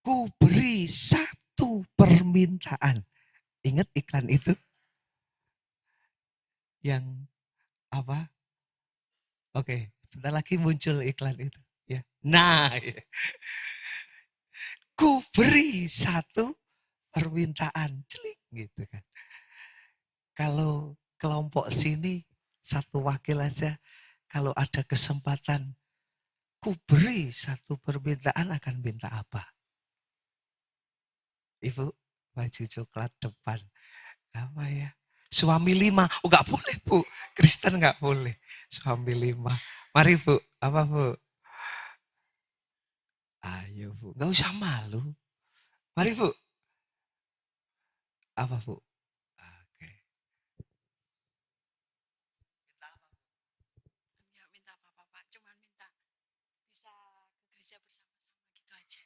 ku beri satu permintaan. Ingat iklan itu? Yang apa? Oke, sebentar lagi muncul iklan itu. Ya. Nah, ya. Ku beri satu permintaan. Celik gitu kan. Kalau kelompok sini satu wakil aja, kalau ada kesempatan, ku beri satu permintaan akan minta apa? Ibu, baju coklat depan. Apa ya? Suami 5. Oh gak boleh Bu. Kristen gak boleh. Suami 5. Mari Bu. Apa Bu? Ayo Bu. Gak usah malu. Mari Bu. Apa Bu? Oke. Enggak minta apa-apa, Pak. Cuman minta bisa ke gereja bersama-sama gitu aja.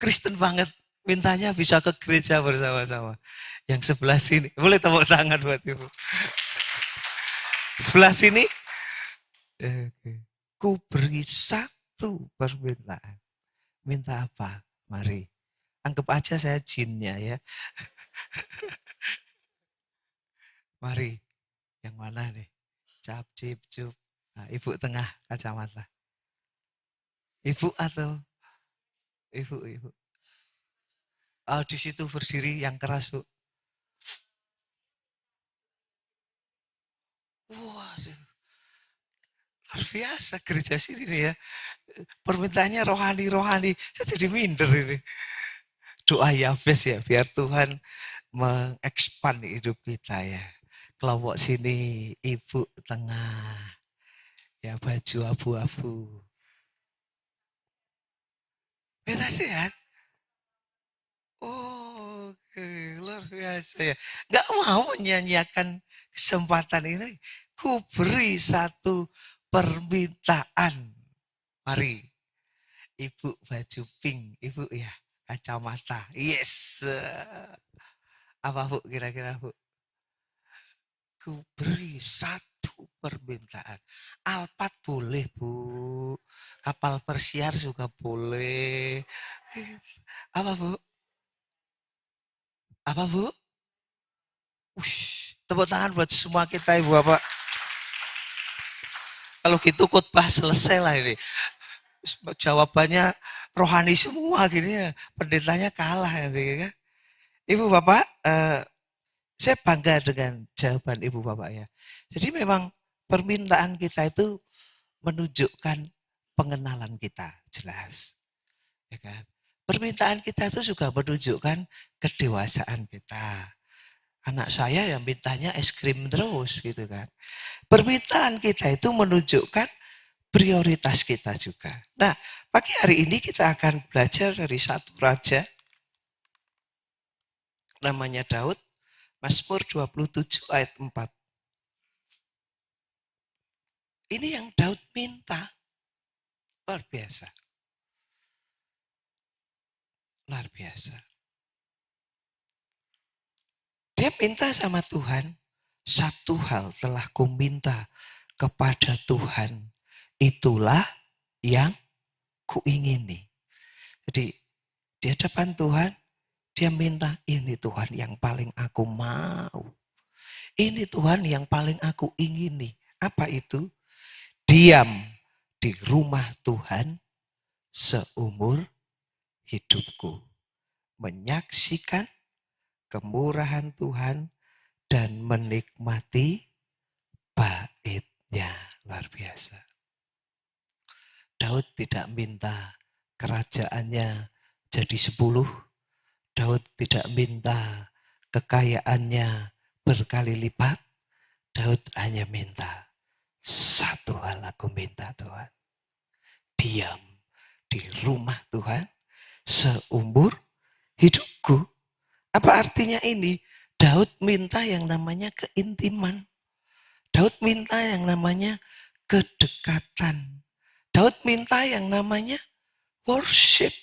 Kristen banget. Mintanya bisa ke gereja bersama-sama. Yang sebelah sini. Boleh tepuk tangan buat Ibu. Sebelah sini. Oke. Ku beri satu permintaan. Minta apa? Mari. Anggap aja saya jinnya ya. Mari. Yang mana nih? Cap, cip, cup. Nah, Ibu tengah kacamata. Ibu atau ibu? Oh, di situ berdiri yang keras, Bu. Waduh, luar biasa gereja sini nih ya. Permintaannya rohani-rohani. Saya jadi minder ini. Doa Yabes ya, biar Tuhan mengekspan hidup kita ya. Kelompok sini, ibu tengah. Ya, baju abu-abu. Kita sehat. Oh, oke, luar biasa ya. Gak mau menyanyiakan kesempatan ini. Ku beri satu permintaan. Mari, ibu baju pink, ibu ya, kacamata. Yes. Apa Bu kira-kira Bu? Ku beri satu permintaan. Alphard boleh Bu. Kapal persiar juga boleh. Apa Bu? Apa Bu? Tepuk tangan buat semua kita Ibu Bapak. Kalau gitu khotbah selesai lah ini. Jawabannya rohani semua gini ya. Pendetanya kalah ya kan. Ibu Bapak, saya bangga dengan jawaban Ibu Bapak ya. Jadi memang permintaan kita itu menunjukkan pengenalan kita jelas. Ya kan? Permintaan kita itu juga menunjukkan kedewasaan kita. Anak saya yang mintanya es krim terus gitu kan. Permintaan kita itu menunjukkan prioritas kita juga. Nah, pagi hari ini kita akan belajar dari satu raja namanya Daud, Mazmur 27 ayat 4. Ini yang Daud minta. Luar biasa. Luar biasa. Dia minta sama Tuhan, satu hal telah kuminta kepada Tuhan, itulah yang kuingini. Jadi di hadapan Tuhan, dia minta ini Tuhan yang paling aku mau. Ini Tuhan yang paling aku ingini. Apa itu? Diam di rumah Tuhan seumur hidupku. Menyaksikan kemurahan Tuhan dan menikmati baitnya. Luar biasa. Daud tidak minta kerajaannya jadi 10. Daud tidak minta kekayaannya berkali lipat. Daud hanya minta satu hal aku minta Tuhan. Diam di rumah Tuhan seumur hidupku. Apa artinya ini? Daud minta yang namanya keintiman. Daud minta yang namanya kedekatan. Daud minta yang namanya worship.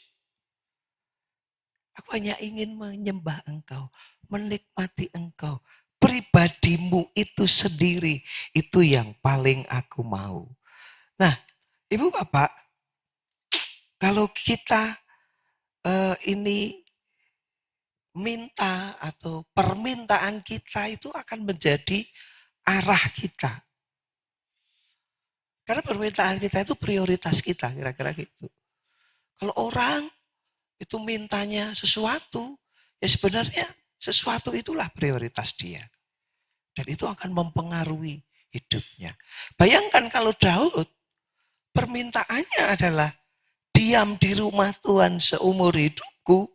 Aku hanya ingin menyembah Engkau, menikmati Engkau. Pribadimu itu sendiri, itu yang paling aku mau. Nah, Ibu Bapak, kalau kita ini minta atau permintaan kita itu akan menjadi arah kita. Karena permintaan kita itu prioritas kita, kira-kira gitu. Kalau orang itu mintanya sesuatu, ya sebenarnya sesuatu itulah prioritas dia. Dan itu akan mempengaruhi hidupnya. Bayangkan kalau Daud, permintaannya adalah diam di rumah Tuhan seumur hidupku,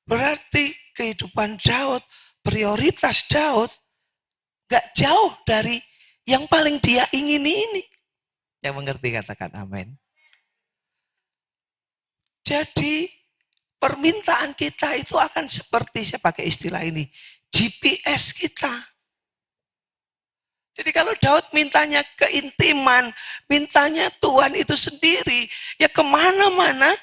berarti kehidupan Daud, prioritas Daud, gak jauh dari yang paling dia ingini ini. Yang mengerti katakan amin. Jadi permintaan kita itu akan seperti, saya pakai istilah ini, GPS kita. Jadi kalau Daud mintanya keintiman, mintanya Tuhan itu sendiri, ya kemana-mana,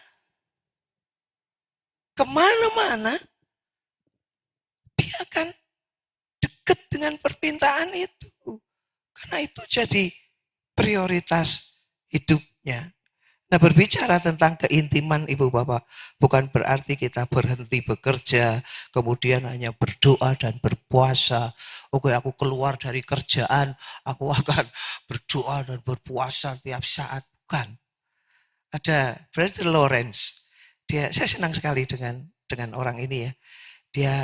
dia akan dekat dengan permintaan itu. Karena itu jadi prioritas hidupnya. Nah, berbicara tentang keintiman Ibu Bapak, bukan berarti kita berhenti bekerja, kemudian hanya berdoa dan berpuasa. Oke, aku keluar dari kerjaan, aku akan berdoa dan berpuasa tiap saat. Bukan. Ada Brother Lawrence. Saya senang sekali dengan orang ini ya. Dia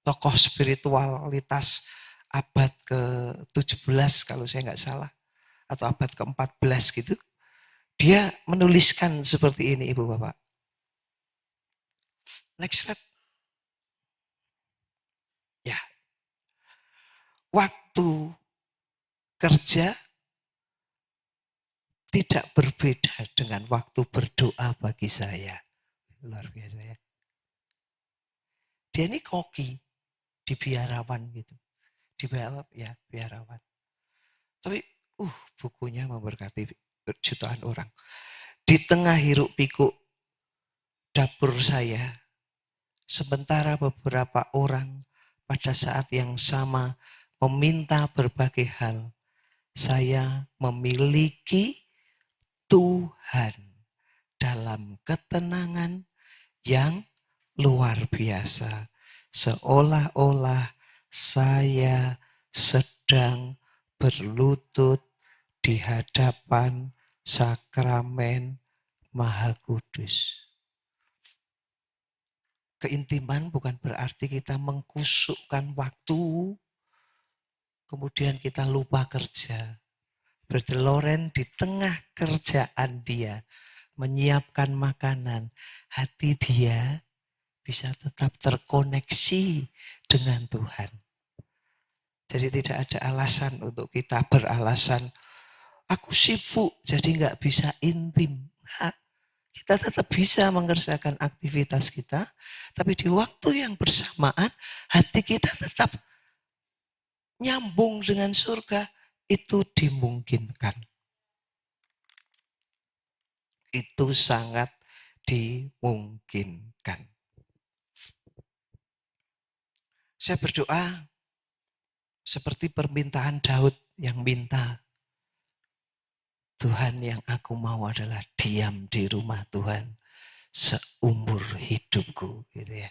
tokoh spiritualitas abad ke-17 kalau saya nggak salah. Atau abad ke-14 gitu. Dia menuliskan seperti ini Ibu Bapak. Next slide. Ya. Waktu kerja tidak berbeda dengan waktu berdoa bagi saya. Luar biasa ya. Dia ini koki di biarawan gitu. Di biarawan. Tapi bukunya memberkati jutaan orang. Di tengah hiruk pikuk dapur saya, sementara beberapa orang pada saat yang sama meminta berbagai hal, saya memiliki Tuhan dalam ketenangan yang luar biasa. Seolah-olah saya sedang berlutut di hadapan sakramen Maha Kudus. Keintiman bukan berarti kita mengkusukkan waktu, kemudian kita lupa kerja. Brother Loren di tengah kerjaan dia, menyiapkan makanan, hati dia bisa tetap terkoneksi dengan Tuhan. Jadi tidak ada alasan untuk kita beralasan, aku sibuk jadi nggak bisa intim. Kita tetap bisa mengerjakan aktivitas kita, tapi di waktu yang bersamaan hati kita tetap nyambung dengan surga. Itu dimungkinkan. Itu sangat dimungkinkan. Saya berdoa seperti permintaan Daud yang minta, Tuhan, yang aku mau adalah diam di rumah Tuhan seumur hidupku, gitu ya.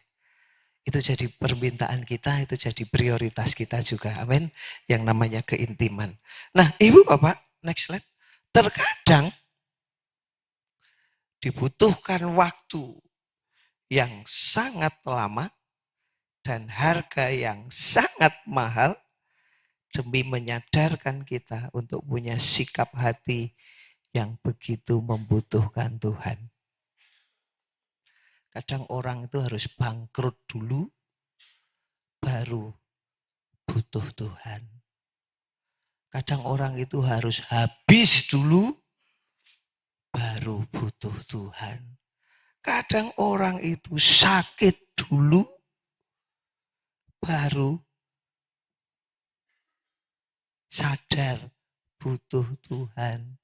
Itu jadi permintaan kita, itu jadi prioritas kita juga, amin. Yang namanya keintiman. Nah, Ibu Bapak, next slide. Terkadang dibutuhkan waktu yang sangat lama dan harga yang sangat mahal demi menyadarkan kita untuk punya sikap hati yang begitu membutuhkan Tuhan. Kadang orang itu harus bangkrut dulu, baru butuh Tuhan. Kadang orang itu harus habis dulu, baru butuh Tuhan. Kadang orang itu sakit dulu, baru sadar butuh Tuhan.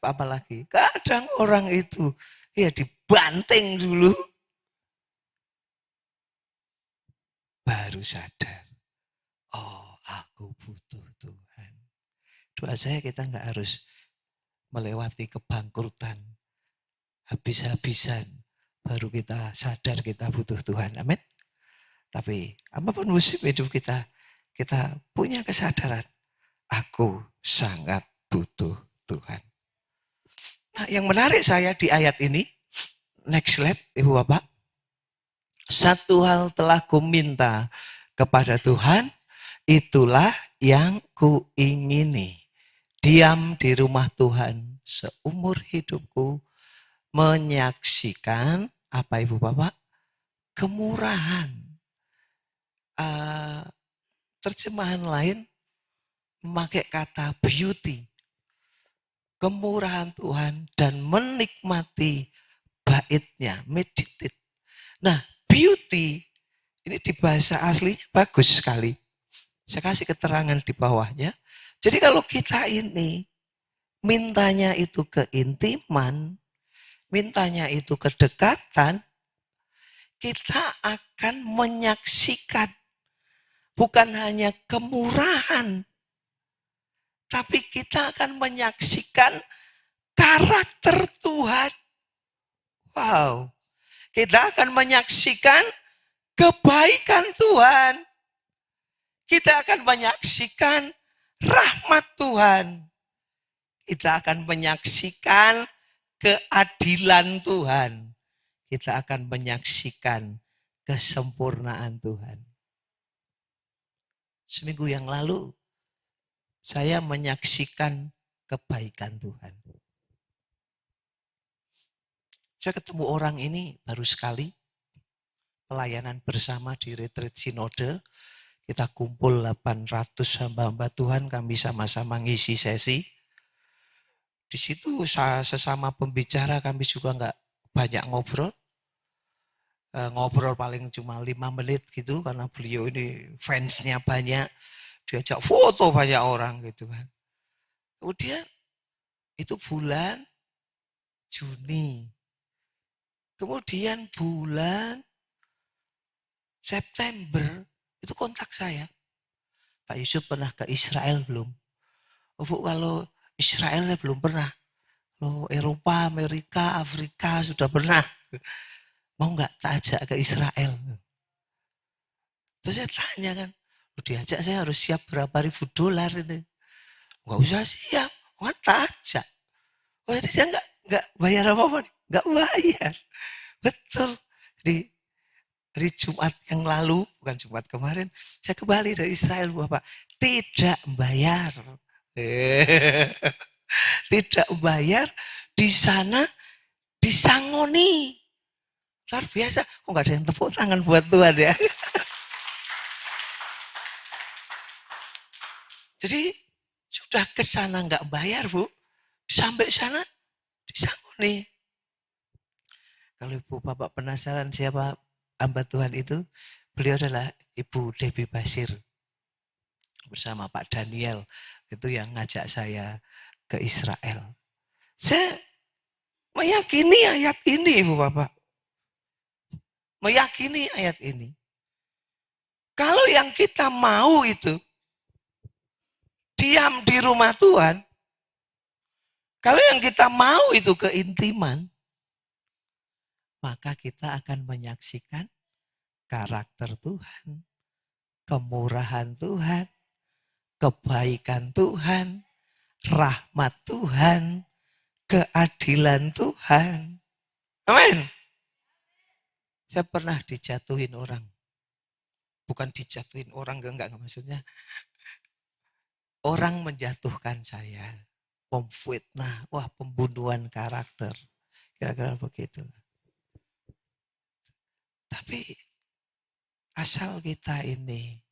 Apalagi kadang orang itu ya dibanting dulu, baru sadar, oh aku butuh Tuhan. Doa saya kita nggak harus melewati kebangkrutan, habis-habisan baru kita sadar kita butuh Tuhan. Amin. Tapi apapun musim hidup kita punya kesadaran. Aku sangat butuh Tuhan. Nah, yang menarik saya di ayat ini, next slide, Ibu Bapak. Satu hal telah kuminta kepada Tuhan, itulah yang kuingini. Diam di rumah Tuhan seumur hidupku, menyaksikan apa Ibu Bapak? Kemurahan. Terjemahan lain memakai kata beauty. Kemurahan Tuhan dan menikmati baitnya, meditate. Nah, beauty ini di bahasa aslinya bagus sekali. Saya kasih keterangan di bawahnya. Jadi kalau kita ini mintanya itu keintiman, mintanya itu kedekatan, kita akan menyaksikan bukan hanya kemurahan, tapi kita akan menyaksikan karakter Tuhan. Wow. Kita akan menyaksikan kebaikan Tuhan. Kita akan menyaksikan rahmat Tuhan. Kita akan menyaksikan keadilan Tuhan. Kita akan menyaksikan kesempurnaan Tuhan. Seminggu yang lalu, saya menyaksikan kebaikan Tuhan. Saya ketemu orang ini baru sekali, pelayanan bersama di retreat sinode. Kita kumpul 800 hamba-hamba Tuhan, kami sama-sama ngisi sesi. Di situ sesama pembicara kami juga nggak banyak ngobrol. Ngobrol paling cuma 5 menit gitu, karena beliau ini fansnya banyak. Diajak foto banyak orang gitu kan. Kemudian itu bulan Juni. Kemudian bulan September itu kontak saya. Pak Yusuf pernah ke Israel belum? Oh Bu, kalau Israel belum pernah. Kalau Eropa, Amerika, Afrika sudah pernah. Mau nggak tak ajak ke Israel? Terus saya tanya kan, diajak saya harus siap berapa ribu dolar ini? Nggak usah siap, kan tak ajak. Oh jadi saya nggak bayar apa-apa nih, nggak bayar. Betul. Di hari Jumat yang lalu, bukan Jumat kemarin, saya kembali dari Israel, Bapak. Tidak bayar. Tidak bayar, di sana disangoni. Luar biasa. Kok nggak ada yang tepuk tangan buat Tuhan ya. Jadi sudah ke sana nggak bayar, Bu. Sampai sana disangoni. Kalau Ibu Bapak penasaran siapa hamba Tuhan itu, beliau adalah Ibu Debbie Basir bersama Pak Daniel, itu yang ngajak saya ke Israel. Saya meyakini ayat ini, Ibu Bapak. Meyakini ayat ini. Kalau yang kita mau itu diam di rumah Tuhan, kalau yang kita mau itu keintiman, maka kita akan menyaksikan karakter Tuhan, kemurahan Tuhan, kebaikan Tuhan, rahmat Tuhan, keadilan Tuhan. Amin. Saya pernah dijatuhin orang. Bukan dijatuhin orang, enggak maksudnya. Orang menjatuhkan saya. Memfitnah, wah pembunuhan karakter. Kira-kira begitu. Tapi asal kita ini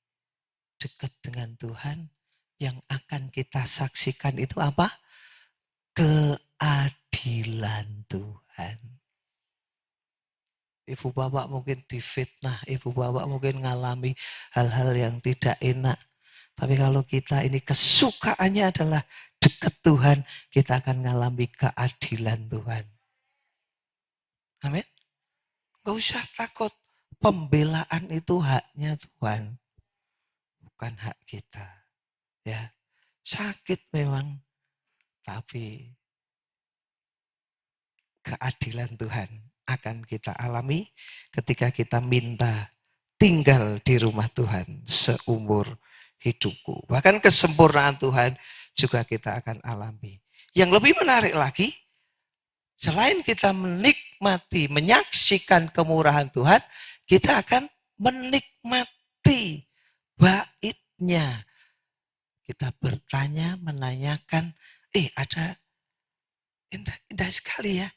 dekat dengan Tuhan, yang akan kita saksikan itu apa? Keadilan Tuhan. Ibu Bapak mungkin difitnah, Ibu Bapak mungkin ngalami hal-hal yang tidak enak. Tapi kalau kita ini kesukaannya adalah dekat Tuhan, kita akan mengalami keadilan Tuhan. Amin. Gak usah takut, pembelaan itu haknya Tuhan, bukan hak kita. Ya, sakit memang, tapi keadilan Tuhan akan kita alami ketika kita minta tinggal di rumah Tuhan seumur hidupku. Bahkan kesempurnaan Tuhan juga kita akan alami. Yang lebih menarik lagi, selain kita menikmati, menyaksikan kemurahan Tuhan, kita akan menikmati baitnya. Kita bertanya, menanyakan, ada indah sekali ya.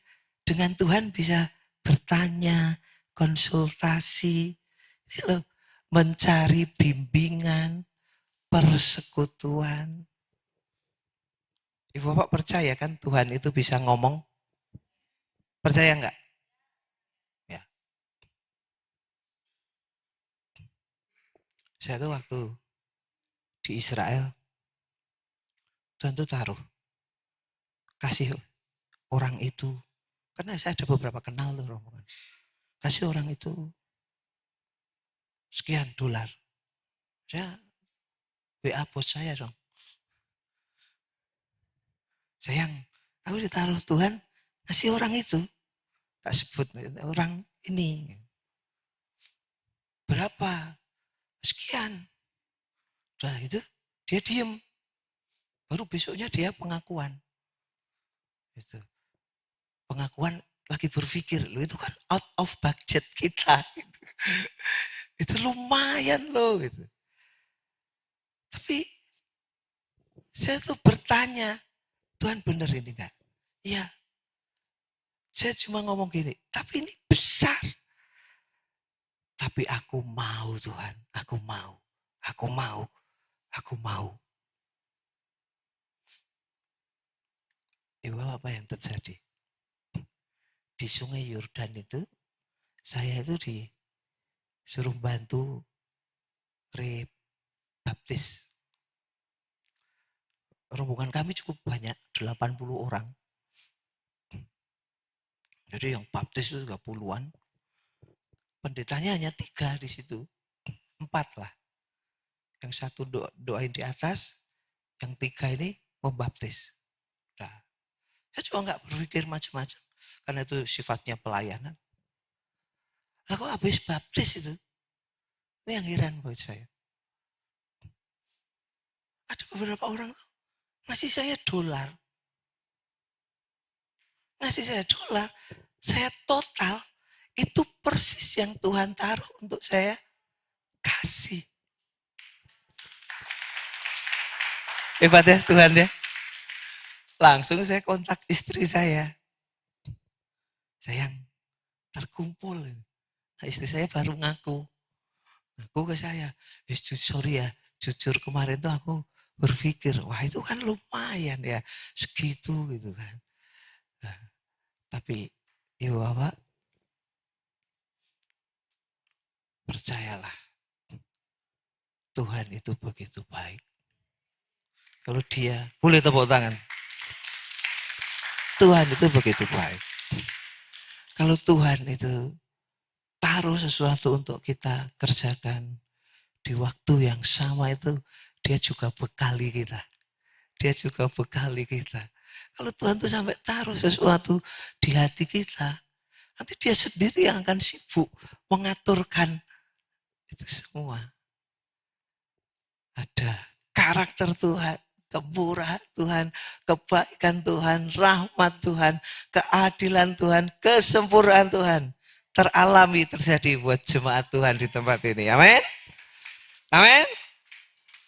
Dengan Tuhan bisa bertanya, konsultasi, mencari bimbingan, persekutuan. Ibu Bapak percaya kan Tuhan itu bisa ngomong? Percaya enggak? Ya. Saya tuh waktu di Israel, Tuhan tuh kasih orang itu, karena saya ada beberapa kenal tuh rombongan, kasih orang itu sekian dolar. Saya WA bos saya dong. Sayang, aku ditaruh Tuhan, kasih orang itu. Tak sebut orang ini. Berapa? Sekian. Udah itu, dia diem. Baru besoknya dia pengakuan. Itu. Pengakuan lagi berpikir, loh itu kan out of budget kita. Gitu. Itu lumayan loh. Gitu. Tapi saya tuh bertanya, Tuhan bener ini enggak? Iya. Saya cuma ngomong gini, tapi ini besar. Tapi aku mau Tuhan, aku mau. Ibu apa yang terjadi? Di Sungai Yordan itu, saya itu disuruh bantu rebaptis. Rombongan kami cukup banyak, 80 orang. Jadi yang baptis itu 30-an. Pendetanya hanya 3 di situ. 4 lah. Yang satu doain di atas, yang 3 ini membaptis. Nah, saya cuma nggak berpikir macam-macam. Karena itu sifatnya pelayanan. Lalu habis baptis itu, ini yang heran buat saya. Ada beberapa orang ngasih saya dolar. Saya total, itu persis yang Tuhan taruh untuk saya kasih. Hebat ya Tuhan ya. Langsung saya kontak istri saya. Sayang, terkumpul. Nah, istri saya baru ngaku ke saya. Sorry ya, jujur kemarin tuh aku berpikir, wah itu kan lumayan ya, segitu gitu kan. Nah, tapi ibu bapak, percayalah, Tuhan itu begitu baik. Kalau dia, boleh tepuk tangan. Tuhan itu begitu baik. Kalau Tuhan itu taruh sesuatu untuk kita kerjakan di waktu yang sama itu, dia juga bekali kita. Kalau Tuhan tuh sampai taruh sesuatu di hati kita, nanti dia sendiri yang akan sibuk mengaturkan itu semua. Ada karakter Tuhan, kemurahan Tuhan, kebaikan Tuhan, rahmat Tuhan, keadilan Tuhan, kesempurnaan Tuhan teralami terjadi buat jemaat Tuhan di tempat ini. Amin. Amin.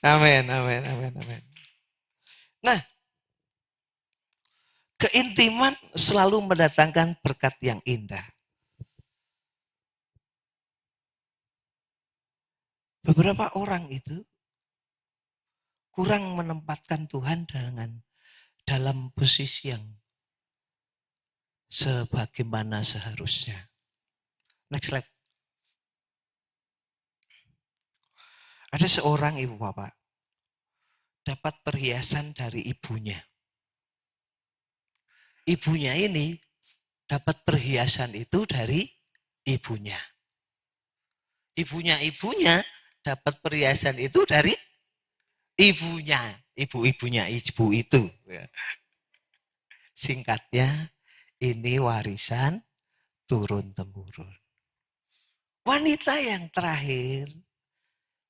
Amin. Amin. Amin. Amin. Nah, keintiman selalu mendatangkan berkat yang indah. Beberapa orang itu kurang menempatkan Tuhan dalam posisi yang sebagaimana seharusnya. Next slide. Ada seorang ibu bapak dapat perhiasan dari ibunya. Ibunya ini dapat perhiasan itu dari ibunya. Ibunya dapat perhiasan itu dari ibunya. Ibu itu. Singkatnya, ini warisan turun-temurun. Wanita yang terakhir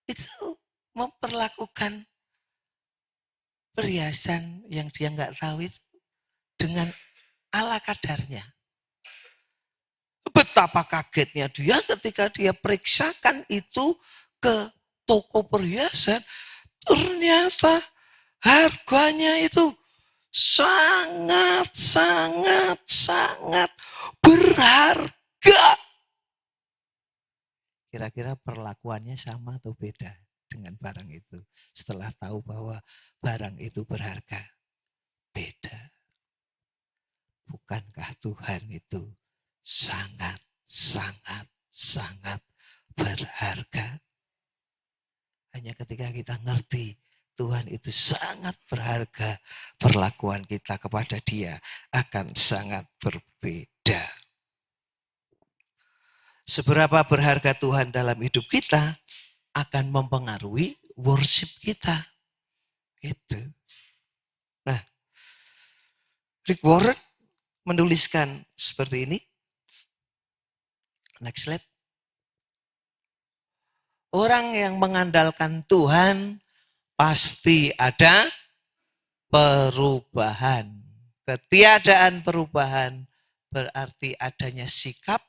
itu memperlakukan perhiasan yang dia nggak tahu itu dengan ala kadarnya. Betapa kagetnya dia ketika dia periksakan itu ke toko perhiasan, ternyata harganya itu sangat berharga. Kira-kira perlakuannya sama atau beda dengan barang itu? Setelah tahu bahwa barang itu berharga. Beda. Bukankah Tuhan itu sangat berharga? Hanya ketika kita ngerti Tuhan itu sangat berharga, perlakuan kita kepada Dia akan sangat berbeda. Seberapa berharga Tuhan dalam hidup kita akan mempengaruhi worship kita. Itu. Nah, Rick Warren menuliskan seperti ini. Next slide. Orang yang mengandalkan Tuhan pasti ada perubahan. Ketiadaan perubahan berarti adanya sikap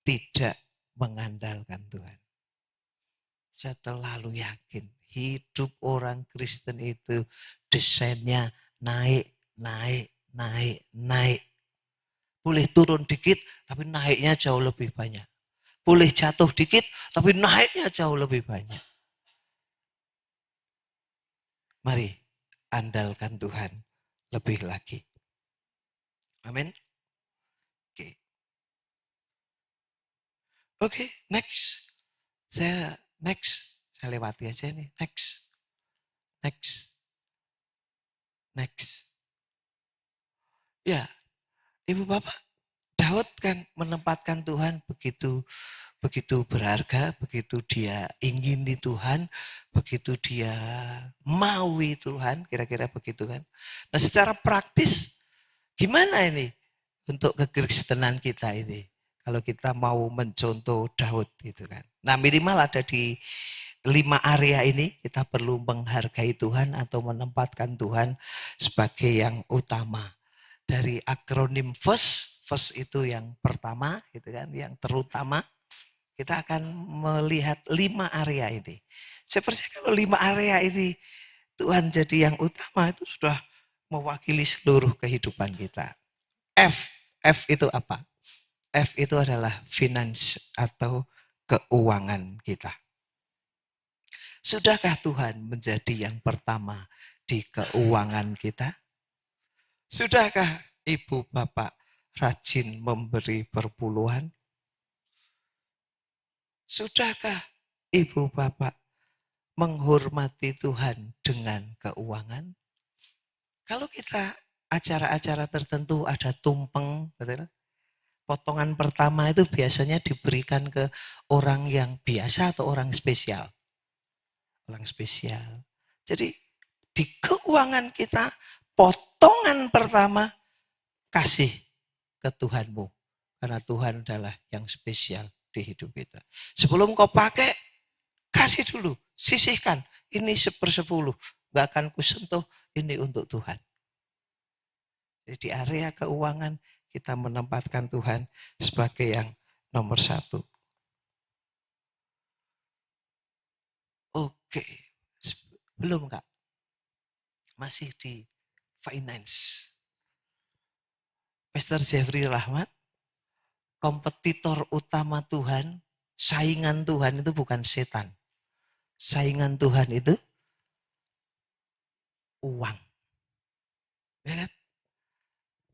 tidak mengandalkan Tuhan. Saya terlalu yakin hidup orang Kristen itu desainnya naik. Boleh turun dikit tapi naiknya jauh lebih banyak. Boleh jatuh dikit tapi naiknya jauh lebih banyak. Mari andalkan Tuhan lebih lagi. Amin. Oke, next. Saya lewati aja nih. Next. Ya, Ibu Bapak, Daud kan menempatkan Tuhan begitu berharga, begitu dia ingini Tuhan, begitu dia maui Tuhan, kira-kira begitu kan. Nah, secara praktis gimana ini untuk kekristenan kita ini? Kalau kita mau mencontoh Daud gitu kan. Nah, minimal ada di 5 area ini kita perlu menghargai Tuhan atau menempatkan Tuhan sebagai yang utama. Dari akronim first itu yang pertama gitu kan, yang terutama. Kita akan melihat 5 area ini. Saya percaya kalau 5 area ini Tuhan jadi yang utama itu sudah mewakili seluruh kehidupan kita. F itu apa? F itu adalah finance atau keuangan kita. Sudahkah Tuhan menjadi yang pertama di keuangan kita? Sudahkah Ibu Bapak rajin memberi perpuluhan? Sudahkah Ibu Bapak menghormati Tuhan dengan keuangan? Kalau kita acara-acara tertentu ada tumpeng, betul? Potongan pertama itu biasanya diberikan ke orang yang biasa atau orang spesial. Orang spesial. Jadi di keuangan kita, potongan pertama kasih ke Tuhanmu. Karena Tuhan adalah yang spesial di hidup kita. Sebelum kau pakai, kasih dulu, sisihkan. Ini 1/10, gak akan kusentuh, ini untuk Tuhan. Jadi di area keuangan kita menempatkan Tuhan sebagai yang nomor 1. Oke, belum Kak? Masih di finance. Pastor Jeffrey Rahmat, kompetitor utama Tuhan, saingan Tuhan itu bukan setan. Saingan Tuhan itu uang. Ya kan?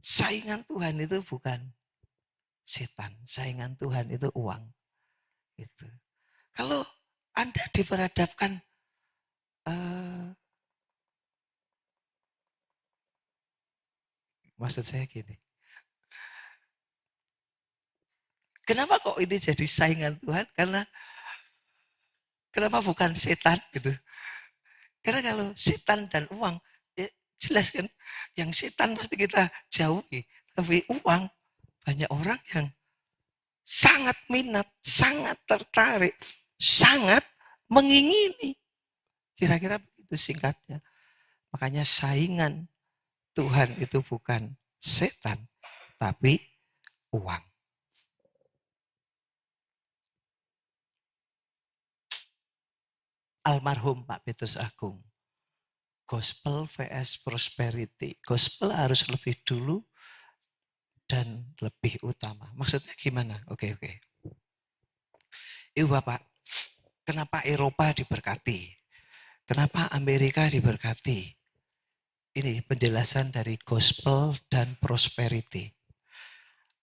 Saingan Tuhan itu bukan setan. Saingan Tuhan itu uang. Itu. Kalau Anda diperhadapkan maksud saya gini. Kenapa kok ini jadi saingan Tuhan? Karena kenapa bukan setan gitu? Karena kalau setan dan uang, ya jelas kan, yang setan pasti kita jauhi. Tapi uang banyak orang yang sangat minat, sangat tertarik, sangat mengingini. Kira-kira begitu singkatnya. Makanya saingan Tuhan itu bukan setan, tapi uang. Almarhum Pak Petrus Agung. Gospel vs prosperity. Gospel harus lebih dulu dan lebih utama. Maksudnya gimana? Oke. Ibu Bapak, kenapa Eropa diberkati? Kenapa Amerika diberkati? Ini penjelasan dari gospel dan prosperity.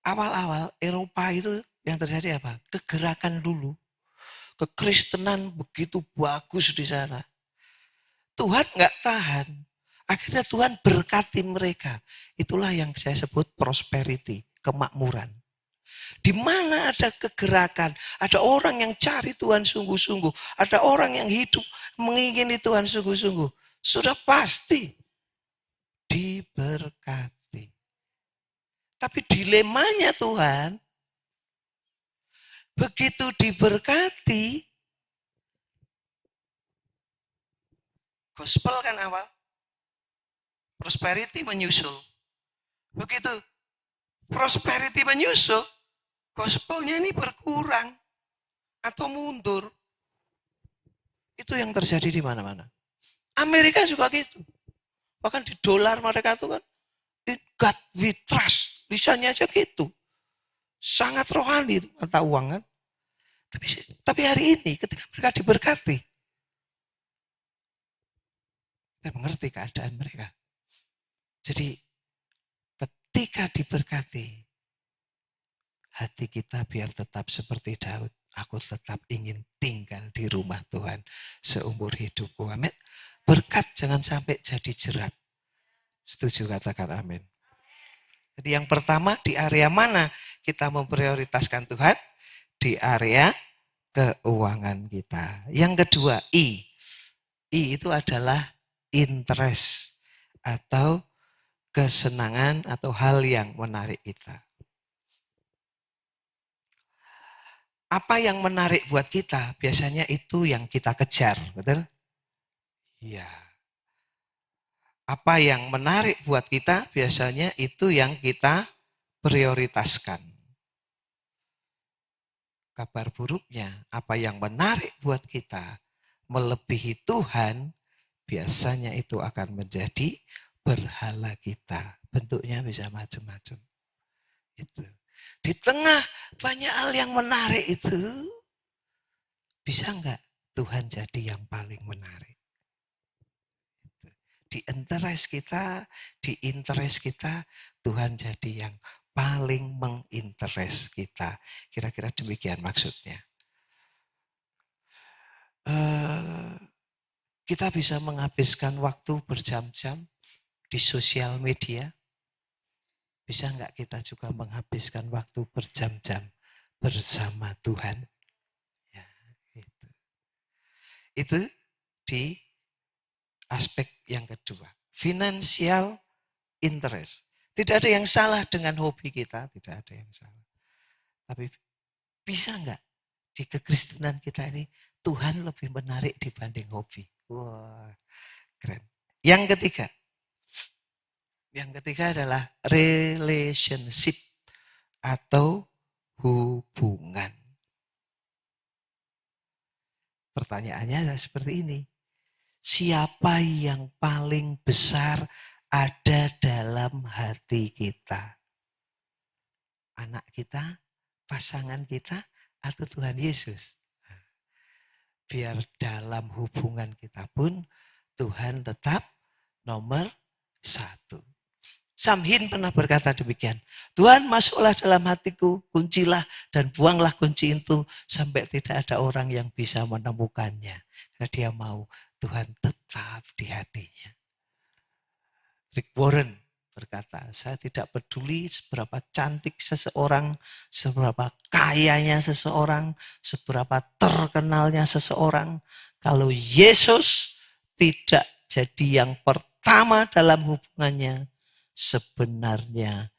Awal-awal Eropa itu yang terjadi apa? Kegerakan dulu. Kekristenan begitu bagus di sana. Tuhan nggak tahan. Akhirnya Tuhan berkati mereka. Itulah yang saya sebut prosperity, kemakmuran. Di mana ada kegerakan, ada orang yang cari Tuhan sungguh-sungguh, ada orang yang hidup mengingini Tuhan sungguh-sungguh, sudah pasti diberkati. Tapi dilemanya Tuhan, begitu diberkati, gospel kan awal, prosperity menyusul. Begitu prosperity menyusul, gospelnya ini berkurang atau mundur. Itu yang terjadi di mana-mana. Amerika juga gitu. Bahkan di dolar mereka itu kan, in God we trust. Lisannya aja gitu. Sangat rohani itu mata uang kan. Tapi hari ini ketika mereka diberkati, kita mengerti keadaan mereka. Jadi ketika diberkati, hati kita biar tetap seperti Daud. Aku tetap ingin tinggal di rumah Tuhan seumur hidupku. Amin. Berkat jangan sampai jadi jerat. Setuju, katakan amin. Jadi yang pertama, di area mana kita memprioritaskan Tuhan? Di area keuangan kita. Yang kedua, I. I itu adalah interest atau kesenangan atau hal yang menarik kita. Apa yang menarik buat kita, biasanya itu yang kita kejar, betul? Iya. Apa yang menarik buat kita, biasanya itu yang kita prioritaskan. Kabar buruknya, apa yang menarik buat kita, melebihi Tuhan, biasanya itu akan menjadi berhala kita. Bentuknya bisa macam-macam. Itu. Di tengah banyak hal yang menarik itu, bisa enggak Tuhan jadi yang paling menarik? Di interest kita, Tuhan jadi yang paling menginterest kita. Kira-kira demikian maksudnya. Kita bisa menghabiskan waktu berjam-jam di sosial media. Bisa enggak kita juga menghabiskan waktu berjam-jam bersama Tuhan? Ya, itu di aspek yang kedua. Financial interest. Tidak ada yang salah dengan hobi kita, tidak ada yang salah. Tapi bisa enggak di kekristenan kita ini Tuhan lebih menarik dibanding hobi? Wah, keren. Yang ketiga adalah relationship atau hubungan. Pertanyaannya adalah seperti ini. Siapa yang paling besar ada dalam hati kita? Anak kita, pasangan kita, atau Tuhan Yesus? Biar dalam hubungan kita pun Tuhan tetap nomor 1. Samhin pernah berkata demikian. Tuhan, masuklah dalam hatiku, kuncilah dan buanglah kunci itu sampai tidak ada orang yang bisa menemukannya. Karena dia mau Tuhan tetap di hatinya. Rick Warren berkata, saya tidak peduli seberapa cantik seseorang, seberapa kayanya seseorang, seberapa terkenalnya seseorang. Kalau Yesus tidak jadi yang pertama dalam hubungannya, sebenarnya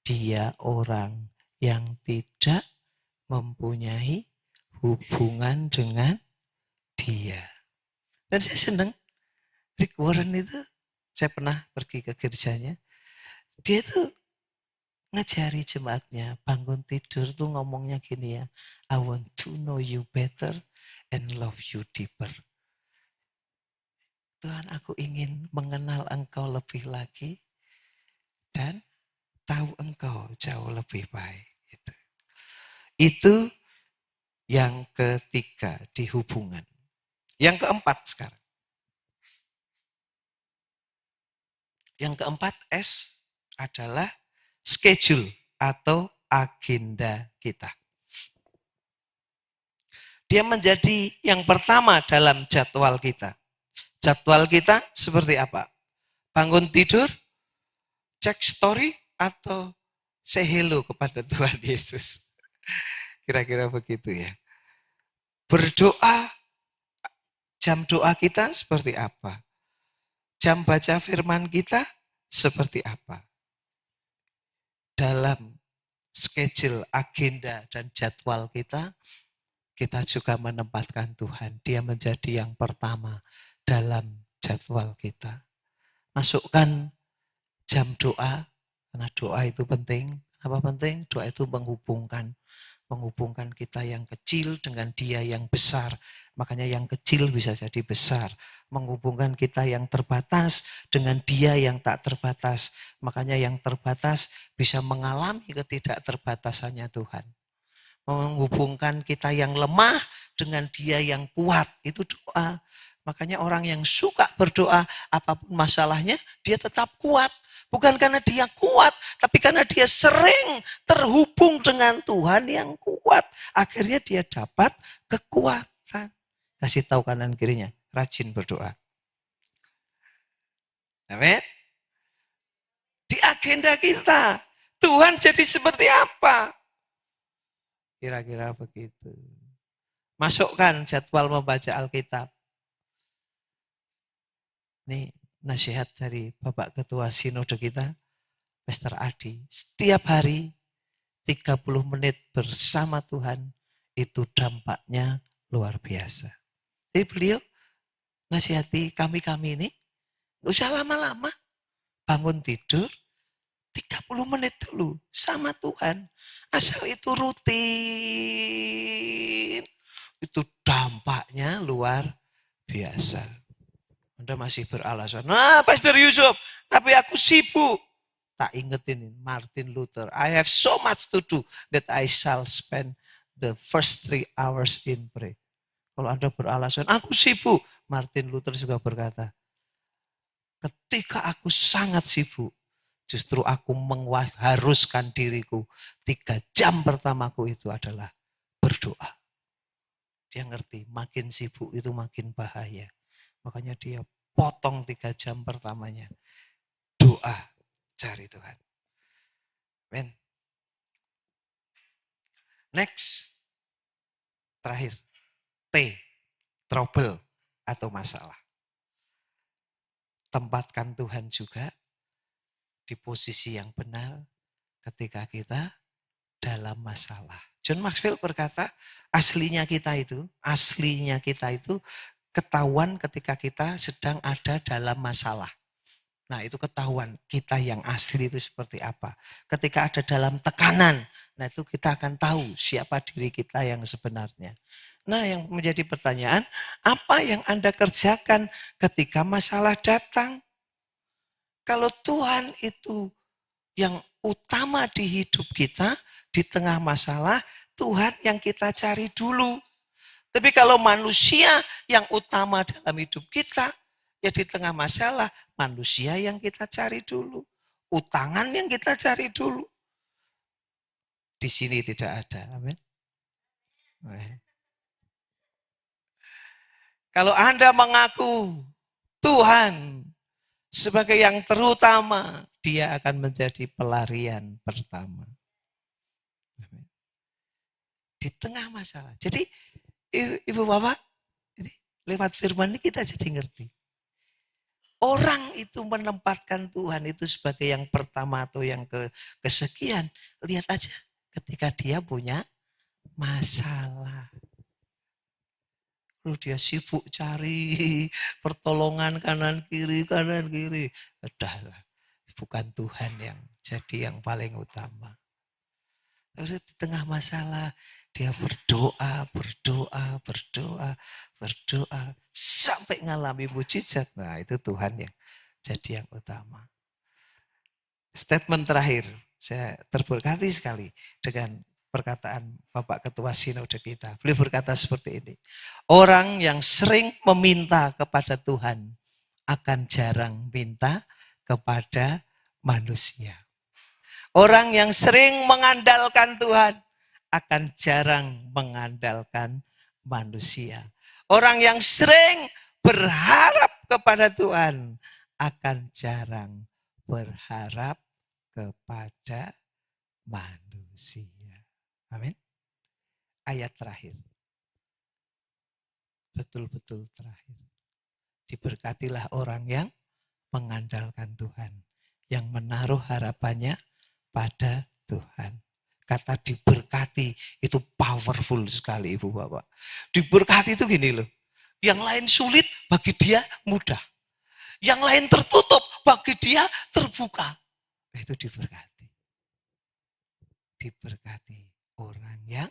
dia orang yang tidak mempunyai hubungan dengan dia. Dan saya senang, Rick Warren itu, saya pernah pergi ke gerejanya, dia itu ngajari jemaatnya, bangun tidur tuh ngomongnya gini ya, I want to know you better and love you deeper. Tuhan, aku ingin mengenal Engkau lebih lagi dan tahu Engkau jauh lebih baik. Itu yang ketiga di hubungan. Yang keempat sekarang. Yang keempat S adalah schedule atau agenda kita. Dia menjadi yang pertama dalam jadwal kita. Jadwal kita seperti apa? Bangun tidur, cek story, atau say hello kepada Tuhan Yesus. Kira-kira begitu ya. Berdoa, jam doa kita seperti apa? Jam baca firman kita seperti apa? Dalam schedule, agenda, dan jadwal kita juga menempatkan Tuhan. Dia menjadi yang pertama dalam jadwal kita. Masukkan jam doa, karena doa itu penting. Apa penting? Doa itu menghubungkan kita yang kecil dengan Dia yang besar. Makanya yang kecil bisa jadi besar. Menghubungkan kita yang terbatas dengan Dia yang tak terbatas. Makanya yang terbatas bisa mengalami ketidakterbatasannya Tuhan. Menghubungkan kita yang lemah dengan Dia yang kuat. Itu doa. Makanya orang yang suka berdoa, apapun masalahnya, dia tetap kuat. Bukan karena dia kuat, tapi karena dia sering terhubung dengan Tuhan yang kuat. Akhirnya dia dapat kekuatan. Kasih tahu kanan kirinya, rajin berdoa. Amin. Di agenda kita, Tuhan jadi seperti apa? Kira-kira begitu. Masukkan jadwal membaca Alkitab. Ini nasihat dari Bapak Ketua Sinode kita, Pastor Adi. Setiap hari 30 menit bersama Tuhan, itu dampaknya luar biasa. Jadi beliau nasihati kami-kami ini, gak usah lama-lama. Bangun tidur, 30 menit dulu sama Tuhan. Asal itu rutin, itu dampaknya luar biasa. Anda masih beralasan, nah Pastor Yusuf, tapi aku sibuk. Tak ingetin Martin Luther, I have so much to do that I shall spend the first 3 hours in prayer. Kalau Anda beralasan, aku sibuk, Martin Luther juga berkata, ketika aku sangat sibuk, justru aku mengharuskan diriku 3 jam pertamaku itu adalah berdoa. Dia ngerti, makin sibuk itu makin bahaya. Makanya dia potong 3 jam pertamanya. Doa, cari Tuhan. Amen. Next. Terakhir. T. Trouble atau masalah. Tempatkan Tuhan juga di posisi yang benar ketika kita dalam masalah. John Maxwell berkata, aslinya kita itu ketahuan ketika kita sedang ada dalam masalah. Nah itu ketahuan kita yang asli itu seperti apa. Ketika ada dalam tekanan, nah itu kita akan tahu siapa diri kita yang sebenarnya. Nah yang menjadi pertanyaan, apa yang Anda kerjakan ketika masalah datang? Kalau Tuhan itu yang utama di hidup kita, di tengah masalah, Tuhan yang kita cari dulu. Tapi kalau manusia yang utama dalam hidup kita, ya di tengah masalah, manusia yang kita cari dulu. Utangan yang kita cari dulu. Di sini tidak ada. Amin. Kalau Anda mengaku Tuhan sebagai yang terutama, dia akan menjadi pelarian pertama. Di tengah masalah. Jadi Ibu Bapak, lewat firman ini kita jadi ngerti. Orang itu menempatkan Tuhan itu sebagai yang pertama atau yang kesekian. Lihat aja ketika dia punya masalah. Lalu dia sibuk cari pertolongan kanan kiri. Udahlah, bukan Tuhan yang jadi yang paling utama. Lalu di tengah masalah dia berdoa sampai ngalami mujizat. Nah, itu Tuhan yang jadi yang utama. Statement terakhir, saya terberkati sekali dengan perkataan Bapak Ketua Sinode kita. Beliau berkata seperti ini. Orang yang sering meminta kepada Tuhan akan jarang minta kepada manusia. Orang yang sering mengandalkan Tuhan akan jarang mengandalkan manusia. Orang yang sering berharap kepada Tuhan akan jarang berharap kepada manusia. Amin. Ayat terakhir. Betul-betul terakhir. Diberkatilah orang yang mengandalkan Tuhan. Yang menaruh harapannya pada Tuhan. Kata diberkati itu powerful sekali Ibu Bapak. Diberkati itu gini loh. Yang lain sulit bagi dia mudah. Yang lain tertutup bagi dia terbuka. Itu diberkati. Diberkati orang yang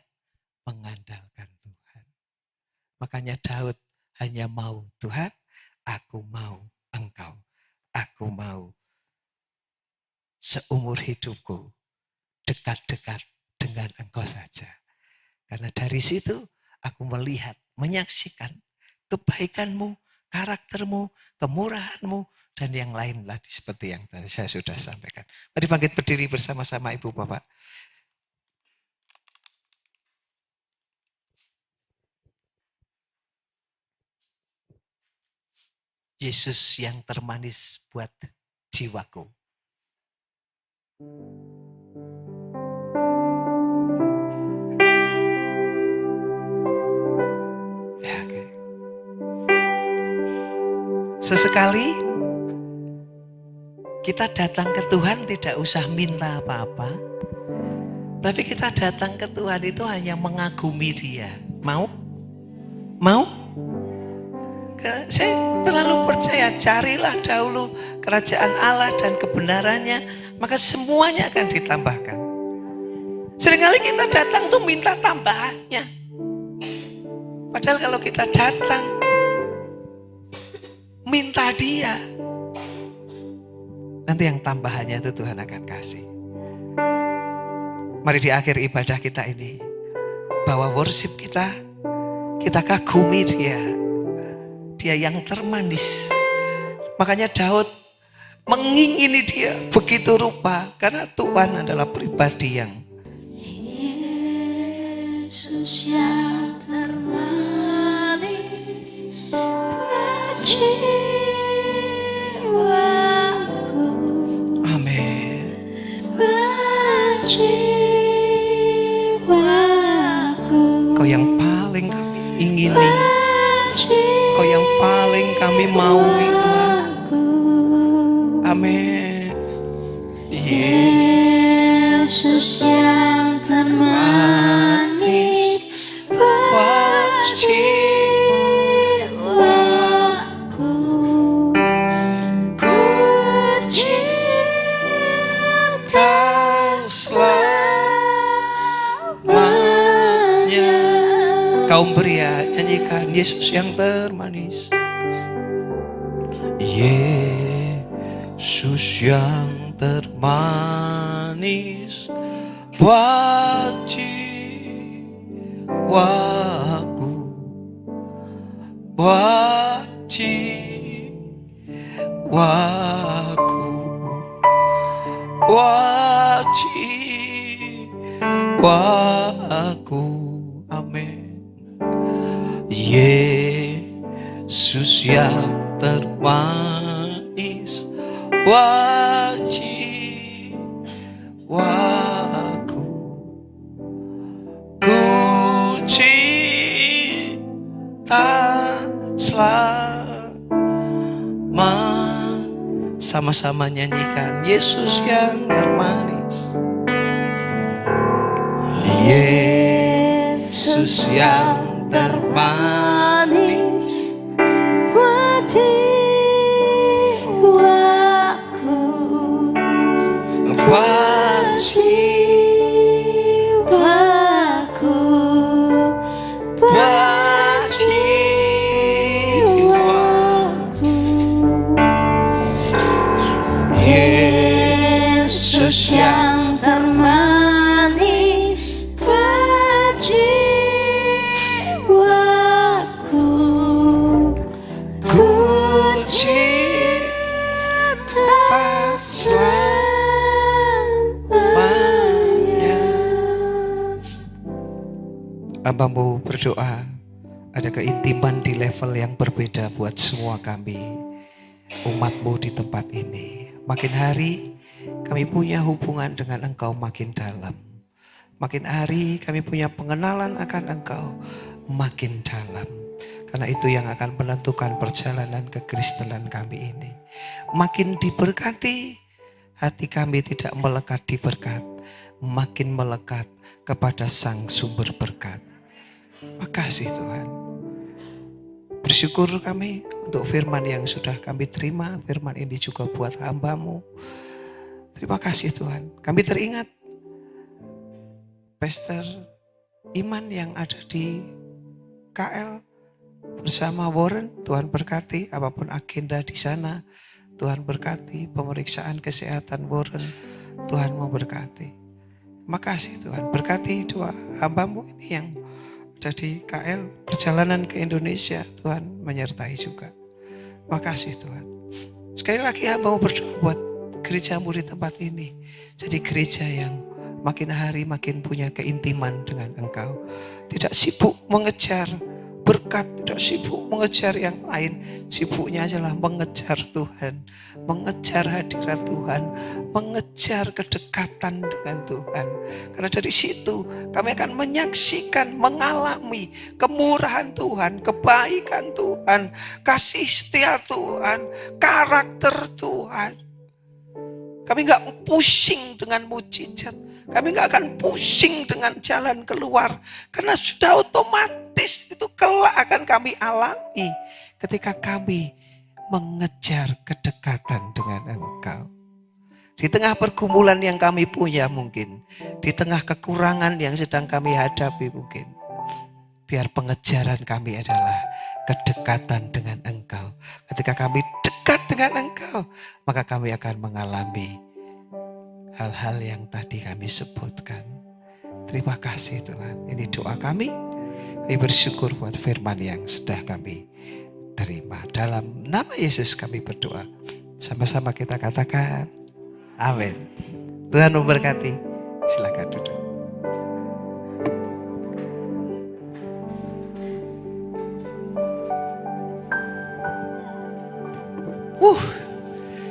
mengandalkan Tuhan. Makanya Daud hanya mau Tuhan, aku mau Engkau. Aku mau seumur hidupku dekat-dekat dengan Engkau saja. Karena dari situ aku melihat, menyaksikan kebaikan-Mu, karakter-Mu, kemurahan-Mu, dan yang lain tadi seperti yang tadi saya sudah sampaikan. Mari bangkit berdiri bersama-sama Ibu Bapak. Yesus yang termanis buat jiwaku. Ya, okay. Sesekali kita datang ke Tuhan tidak usah minta apa-apa. Tapi kita datang ke Tuhan itu hanya mengagumi Dia. Mau? Mau? Saya terlalu percaya, carilah dahulu kerajaan Allah dan kebenarannya, maka semuanya akan ditambahkan. Seringkali kita datang tuh minta tambahannya. Padahal kalau kita datang minta Dia, nanti yang tambahannya itu Tuhan akan kasih. Mari di akhir ibadah kita ini, bawa worship kita kagumi Dia. Dia yang termanis. Makanya Daud mengingini Dia begitu rupa. Karena Tuhan adalah pribadi yang Yesus yang termanis berjiwaku. Amin. Berjiwaku. Kau yang paling kami ingini. Kau yang paling kami maui Tuhan. Amin. Yesus yang termanis berjiwaku. Ku cinta selamanya. Kaum pria nyanyikan Yesus yang termanis. Yesus yang termanis buat jiwaku, buat jiwaku, buat jiwaku. Amin. Yesus yang termanis buat jiwaku, ku cinta selama. Sama-sama nyanyikan Yesus yang termanis. Yesus yang termanis buat jiwaku, buat jiwaku, buat jiwaku. Yesus yang termanis buat jiwaku, ku cinta selamanya. Hamba mau berdoa ada keintiman di level yang berbeda buat semua kami, umat-Mu di tempat ini. Makin hari kami punya hubungan dengan Engkau makin dalam. Makin hari kami punya pengenalan akan Engkau makin dalam. Karena itu yang akan menentukan perjalanan kekristenan kami ini. Makin diberkati, hati kami tidak melekat di berkat, makin melekat kepada Sang Sumber berkat. Makasih Tuhan. Bersyukur kami untuk firman yang sudah kami terima. Firman ini juga buat hamba-Mu. Terima kasih Tuhan. Kami teringat Pastor Iman yang ada di KL bersama Warren. Tuhan berkati apapun agenda di sana. Tuhan berkati pemeriksaan kesehatan Warren. Tuhan memberkati. Makasih Tuhan. Berkati doa hamba-Mu ini yang ada di KL. Perjalanan ke Indonesia. Tuhan menyertai juga. Makasih Tuhan. Sekali lagi hamba-Mu berdoa buat gereja-Mu di tempat ini. Jadi gereja yang makin hari makin punya keintiman dengan Engkau. Tidak sibuk mengejar berkat, tidak sibuk mengejar yang lain. Sibuknya adalah mengejar Tuhan. Mengejar hadirat Tuhan. Mengejar kedekatan dengan Tuhan. Karena dari situ kami akan menyaksikan, mengalami kemurahan Tuhan, kebaikan Tuhan, kasih setia Tuhan, karakter Tuhan. Kami gak pusing dengan mujizat. Kami gak akan pusing dengan jalan keluar. Karena sudah otomatis itu kelak akan kami alami. Ketika kami mengejar kedekatan dengan Engkau. Di tengah pergumulan yang kami punya mungkin. Di tengah kekurangan yang sedang kami hadapi mungkin. Biar pengejaran kami adalah kedekatan dengan Engkau. Ketika kami dekat dengan Engkau, maka kami akan mengalami hal-hal yang tadi kami sebutkan. Terima kasih Tuhan. Ini doa kami. Kami bersyukur buat firman yang sudah kami terima. Dalam nama Yesus kami berdoa. Sama-sama kita katakan amin. Tuhan memberkati. Silakan duduk.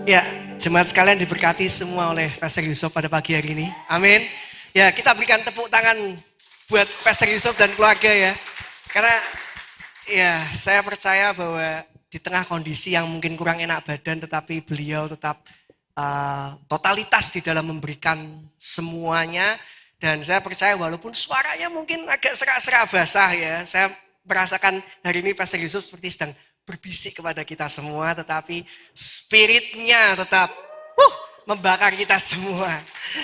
Ya, jemaat sekalian diberkati semua oleh Pastor Yusuf pada pagi hari ini. Amin. Ya, kita berikan tepuk tangan buat Pastor Yusuf dan keluarga ya. Karena ya, saya percaya bahwa di tengah kondisi yang mungkin kurang enak badan, tetapi beliau tetap totalitas di dalam memberikan semuanya. Dan saya percaya walaupun suaranya mungkin agak serak-serak basah ya. Saya merasakan hari ini Pastor Yusuf seperti sedang berbisik kepada kita semua, tetapi spiritnya tetap membakar kita semua.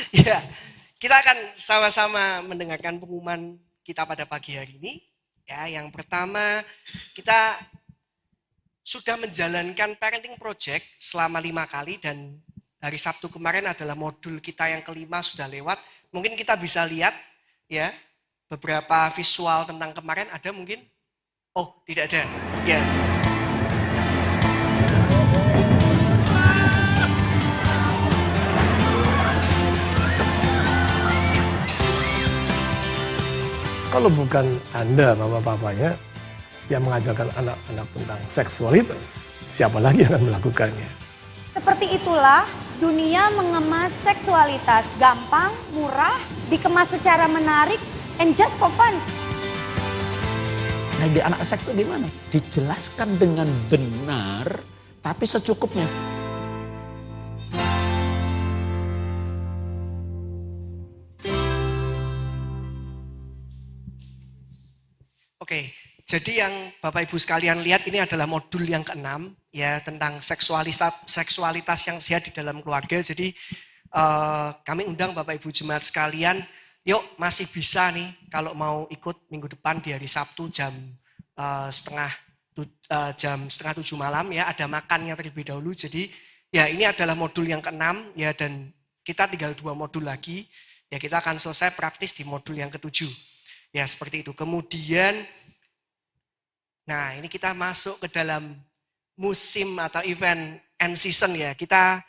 Ya, kita akan sama-sama mendengarkan pengumuman kita pada pagi hari ini. Ya, yang pertama kita sudah menjalankan parenting project selama 5 kali dan hari Sabtu kemarin adalah modul kita yang kelima sudah lewat. Mungkin kita bisa lihat ya beberapa visual tentang kemarin ada mungkin. Oh, tidak ada. Ya. Kalau bukan Anda, mama-papanya, yang mengajarkan anak-anak tentang seksualitas, siapa lagi yang akan melakukannya? Seperti itulah dunia mengemas seksualitas. Gampang, murah, dikemas secara menarik, and just for fun. Nah, di anak seks itu gimana? Dijelaskan dengan benar, tapi secukupnya. Oke, jadi yang Bapak Ibu sekalian lihat ini adalah modul yang ke-6 ya tentang seksualitas yang sehat di dalam keluarga. Jadi kami undang Bapak Ibu jemaat sekalian, yuk masih bisa nih kalau mau ikut minggu depan di hari Sabtu jam setengah 7 malam ya, ada makannya terlebih dahulu. Jadi ya ini adalah modul yang ke-6 ya, dan kita tinggal 2 modul lagi ya, kita akan selesai praktis di modul yang ke-7 ya, seperti itu. Kemudian nah ini kita masuk ke dalam musim atau event end season ya, kita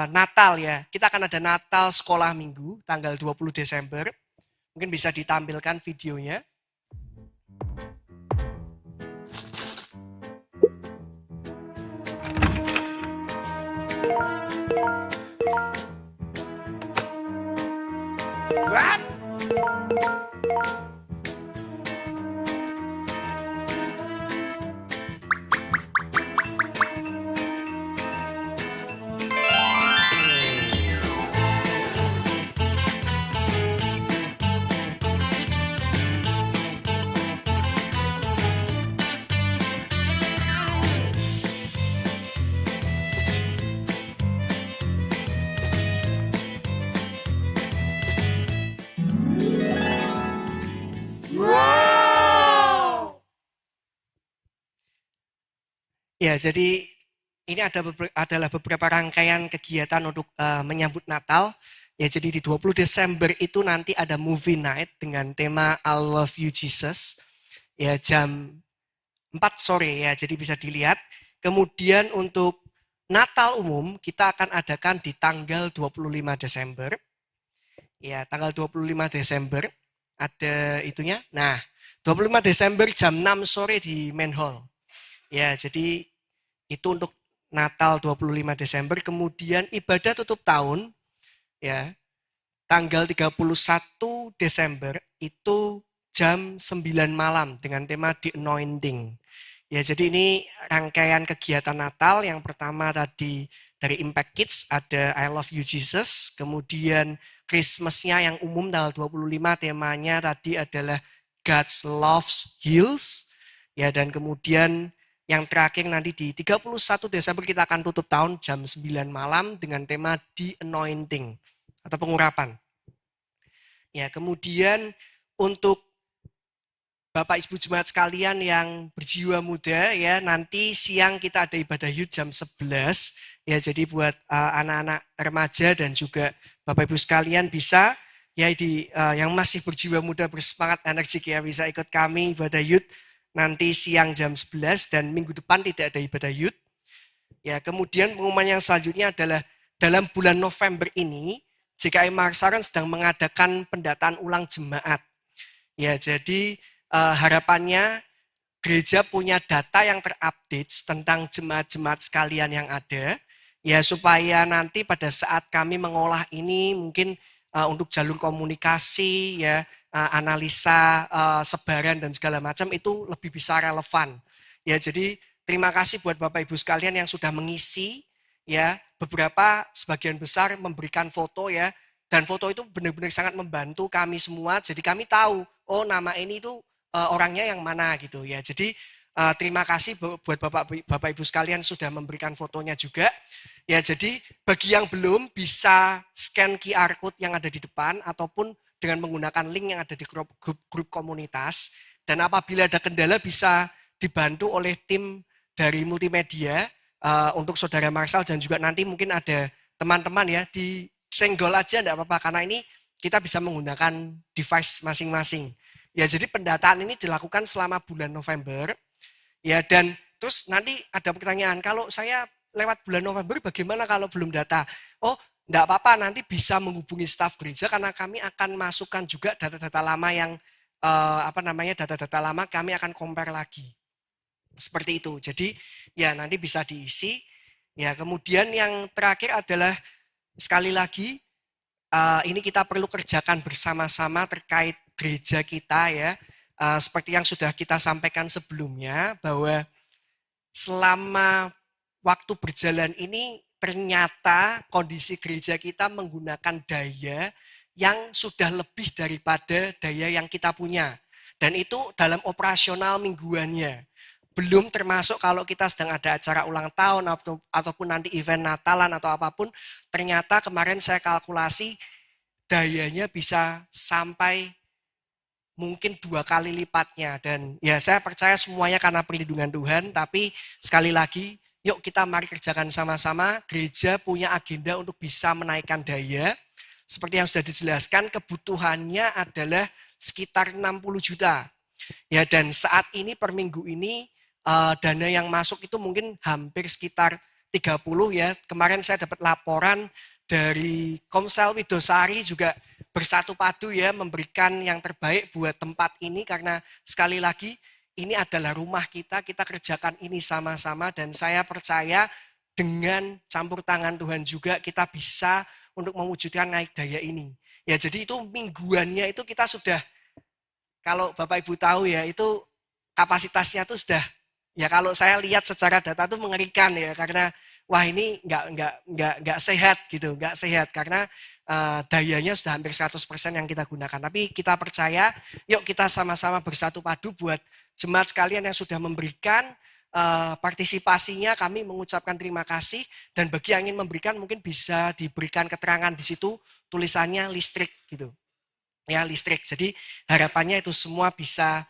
Natal ya, kita akan ada Natal sekolah minggu tanggal 20 Desember. Mungkin bisa ditampilkan videonya. What? Ya, jadi ini adalah beberapa rangkaian kegiatan untuk menyambut Natal. Ya, jadi di 20 Desember itu nanti ada movie night dengan tema I Love You Jesus. Ya, jam 4 sore ya, jadi bisa dilihat. Kemudian untuk Natal umum kita akan adakan di tanggal 25 Desember. Ya, tanggal 25 Desember ada itunya. Nah, 25 Desember jam 6 sore di main hall. Ya, jadi itu untuk Natal 25 Desember. Kemudian ibadah tutup tahun ya, tanggal 31 Desember itu jam 9 malam dengan tema The Anointing. Ya, jadi ini rangkaian kegiatan Natal. Yang pertama tadi dari Impact Kids ada I Love You Jesus. Kemudian Christmas-nya yang umum tanggal 25 temanya tadi adalah God's Loves Heals. Ya, dan kemudian yang terakhir nanti di 31 Desember kita akan tutup tahun jam 9 malam dengan tema The Anointing atau pengurapan. Ya, kemudian untuk Bapak Ibu jemaat sekalian yang berjiwa muda ya, nanti siang kita ada ibadah youth jam 11 ya, jadi buat anak-anak remaja dan juga Bapak Ibu sekalian bisa ya yang masih berjiwa muda bersemangat energik ya, bisa ikut kami ibadah youth nanti siang jam 11 dan minggu depan tidak ada ibadah youth. Ya, kemudian pengumuman yang selanjutnya adalah dalam bulan November ini JKI Makassar sedang mengadakan pendataan ulang jemaat. Ya, jadi harapannya gereja punya data yang terupdate tentang jemaat-jemaat sekalian yang ada, ya supaya nanti pada saat kami mengolah ini mungkin untuk jalur komunikasi, ya analisa sebaran dan segala macam itu lebih bisa relevan. Ya, jadi terima kasih buat Bapak Ibu sekalian yang sudah mengisi, ya beberapa sebagian besar memberikan foto ya, dan foto itu benar-benar sangat membantu kami semua. Jadi kami tahu, oh nama ini tuh orangnya yang mana gitu ya. Jadi terima kasih buat Bapak Ibu sekalian sudah memberikan fotonya juga. Ya, jadi bagi yang belum bisa scan QR code yang ada di depan ataupun dengan menggunakan link yang ada di grup komunitas, dan apabila ada kendala bisa dibantu oleh tim dari multimedia untuk Saudara Marshall, dan juga nanti mungkin ada teman-teman ya disenggol aja enggak apa-apa karena ini kita bisa menggunakan device masing-masing. Ya, jadi pendataan ini dilakukan selama bulan November. Ya, dan terus nanti ada pertanyaan, kalau saya lewat bulan November bagaimana kalau belum data? Oh, enggak apa-apa, nanti bisa menghubungi staf gereja karena kami akan masukkan juga data-data lama yang data-data lama kami akan compare lagi. Seperti itu. Jadi ya nanti bisa diisi. Ya, kemudian yang terakhir adalah sekali lagi ini kita perlu kerjakan bersama-sama terkait gereja kita ya, seperti yang sudah kita sampaikan sebelumnya bahwa selama waktu berjalan ini ternyata kondisi gereja kita menggunakan daya yang sudah lebih daripada daya yang kita punya. Dan itu dalam operasional mingguannya. Belum termasuk kalau kita sedang ada acara ulang tahun ataupun nanti event Natalan atau apapun. Ternyata kemarin saya kalkulasi dayanya bisa sampai mungkin 2 kali lipatnya. Dan ya saya percaya semuanya karena perlindungan Tuhan. Tapi sekali lagi, yuk kita mari kerjakan sama-sama. Gereja punya agenda untuk bisa menaikkan daya. Seperti yang sudah dijelaskan, kebutuhannya adalah sekitar 60 juta. Ya, dan saat ini per minggu ini dana yang masuk itu mungkin hampir sekitar 30 ya. Kemarin saya dapat laporan dari Komsel Widosari juga bersatu padu ya memberikan yang terbaik buat tempat ini karena sekali lagi ini adalah rumah kita kerjakan ini sama-sama dan saya percaya dengan campur tangan Tuhan juga kita bisa untuk mewujudkan naik daya ini. Ya jadi itu mingguannya itu kita sudah, kalau Bapak Ibu tahu ya itu kapasitasnya itu sudah, ya kalau saya lihat secara data itu mengerikan ya karena wah ini nggak sehat gitu, nggak sehat karena dayanya sudah hampir 100% yang kita gunakan. Tapi kita percaya, yuk kita sama-sama bersatu padu buat jemaat sekalian yang sudah memberikan partisipasinya, kami mengucapkan terima kasih dan bagi yang ingin memberikan mungkin bisa diberikan keterangan di situ tulisannya listrik gitu. Ya, listrik. Jadi harapannya itu semua bisa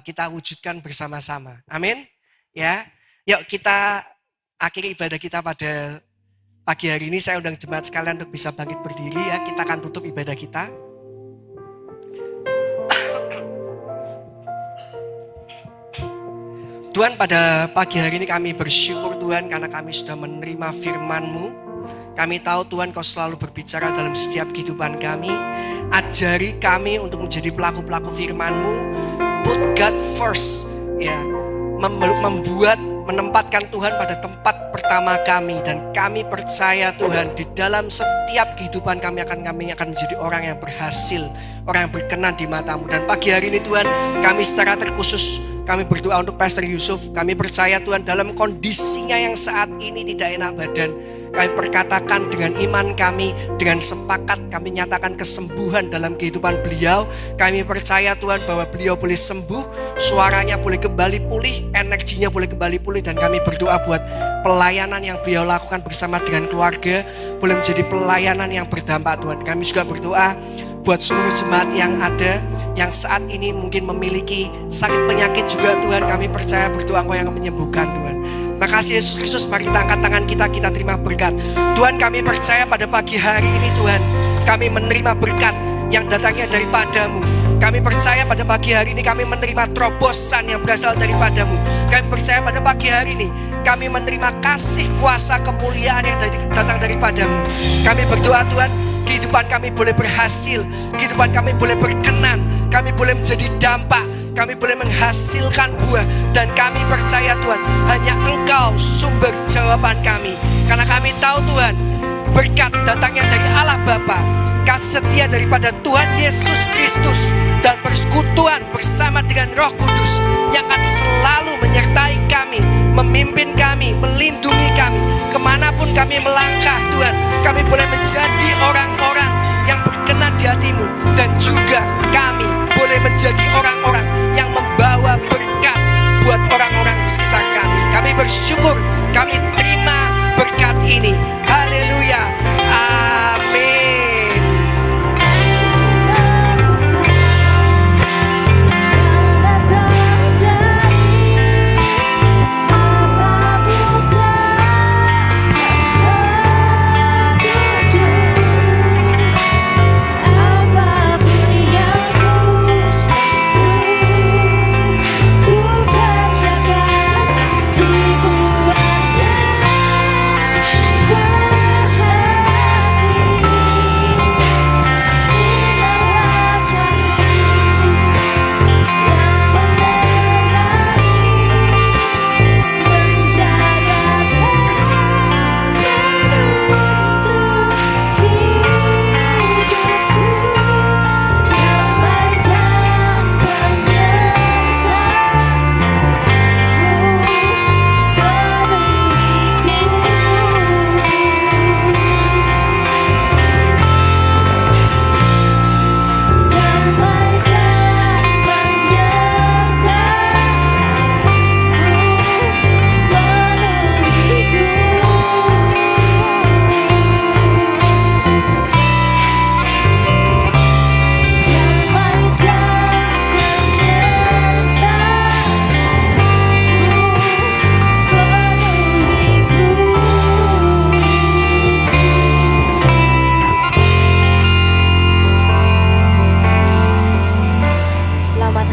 kita wujudkan bersama-sama. Amin. Ya. Yuk kita akhiri ibadah kita pada pagi hari ini. Saya undang jemaat sekalian untuk bisa bangkit berdiri ya. Kita akan tutup ibadah kita. Tuhan, pada pagi hari ini kami bersyukur Tuhan karena kami sudah menerima firman-Mu. Kami tahu Tuhan Kau selalu berbicara dalam setiap kehidupan kami. Ajari kami untuk menjadi pelaku-pelaku firman-Mu. Put God first. Ya, menempatkan Tuhan pada tempat pertama kami. Dan kami percaya Tuhan di dalam setiap kehidupan kami akan menjadi orang yang berhasil. Orang yang berkenan di mata-Mu. Dan pagi hari ini Tuhan kami secara terkhusus kami berdoa untuk Pastor Yusuf. Kami percaya Tuhan dalam kondisinya yang saat ini tidak enak badan. Kami perkatakan dengan iman kami, dengan sepakat kami nyatakan kesembuhan dalam kehidupan beliau. Kami percaya Tuhan bahwa beliau boleh sembuh, suaranya boleh kembali pulih, energinya boleh kembali pulih. Dan kami berdoa buat pelayanan yang beliau lakukan bersama dengan keluarga boleh menjadi pelayanan yang berdampak Tuhan. Kami juga berdoa buat seluruh jemaat yang ada, yang saat ini mungkin memiliki sakit penyakit juga Tuhan. Kami percaya berdoa Engkau yang menyembuhkan Tuhan. Makasih Yesus Kristus, mari kita angkat tangan kita terima berkat. Tuhan kami percaya pada pagi hari ini Tuhan, kami menerima berkat yang datangnya daripada-Mu. Kami percaya pada pagi hari ini kami menerima terobosan yang berasal daripada-Mu. Kami percaya pada pagi hari ini kami menerima kasih, kuasa, kemuliaan yang datang daripada-Mu. Kami berdoa Tuhan, kehidupan kami boleh berhasil, kehidupan kami boleh berkenan, kami boleh menjadi dampak, kami boleh menghasilkan buah. Dan kami percaya Tuhan, hanya Engkau sumber jawaban kami. Karena kami tahu Tuhan, berkat datangnya dari Allah Bapa, kasih setia daripada Tuhan Yesus Kristus, dan persekutuan bersama dengan Roh Kudus yang akan selalu menyertai kami, memimpin kami, melindungi kami. Kemanapun kami melangkah Tuhan, kami boleh menjadi orang-orang yang berkenan di Hati-Mu. Dan juga kami boleh menjadi orang-orang yang membawa berkat buat orang-orang di sekitar kami. Kami bersyukur, kami terima berkat ini. Haleluya. Amin. Apa putra, apa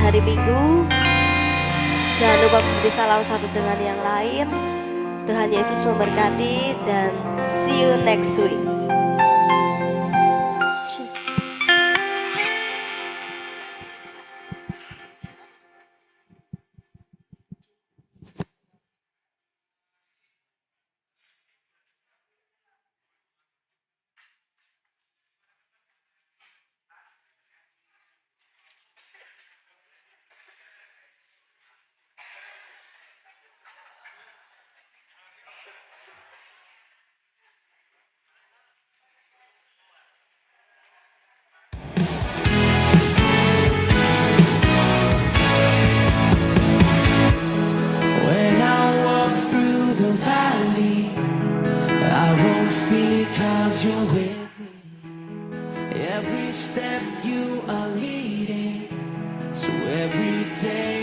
hari Minggu. Jangan lupa memberi salam satu dengan yang lain. Tuhan Yesus memberkati dan see you next week. When I walk through the valley, I won't fear 'cause you're with me. Every step you are leading, so every day